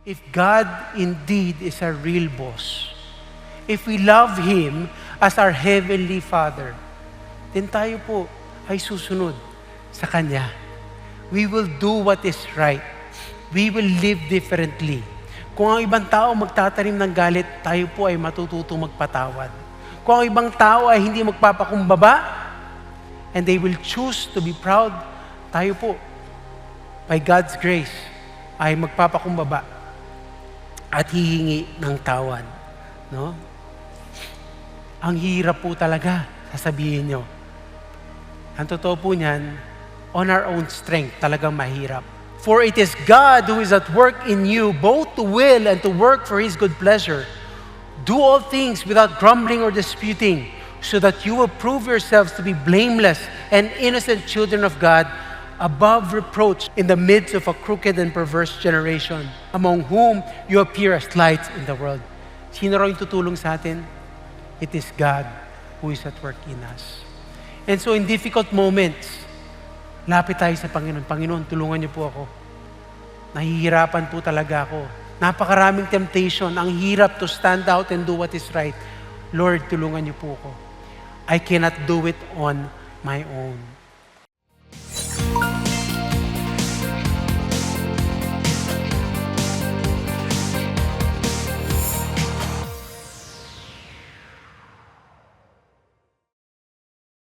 If God indeed is our real boss, if we love Him as our Heavenly Father, then tayo po ay susunod sa Kanya. We will do what is right. We will live differently. Kung ang ibang tao magtatanim ng galit, tayo po ay matututong magpatawad. Kung ang ibang tao ay hindi magpapakumbaba, and they will choose to be proud, tayo po, by God's grace, ay magpapakumbaba at hihingi ng tawad. No? Ang hirap po talaga, sasabihin nyo. Ang totoo po niyan, on our own strength, talagang mahirap. For it is God who is at work in you, both to will and to work for His good pleasure. Do all things without grumbling or disputing, so that you will prove yourselves to be blameless and innocent children of God, above reproach in the midst of a crooked and perverse generation, among whom you appear as lights in the world. Sino raw yung tutulong sa atin? It is God who is at work in us. And so in difficult moments, lapit tayo sa Panginoon. Panginoon, tulungan niyo po ako. Nahihirapan po talaga ako. Napakaraming temptation. Ang hirap to stand out and do what is right. Lord, tulungan niyo po ako. I cannot do it on my own.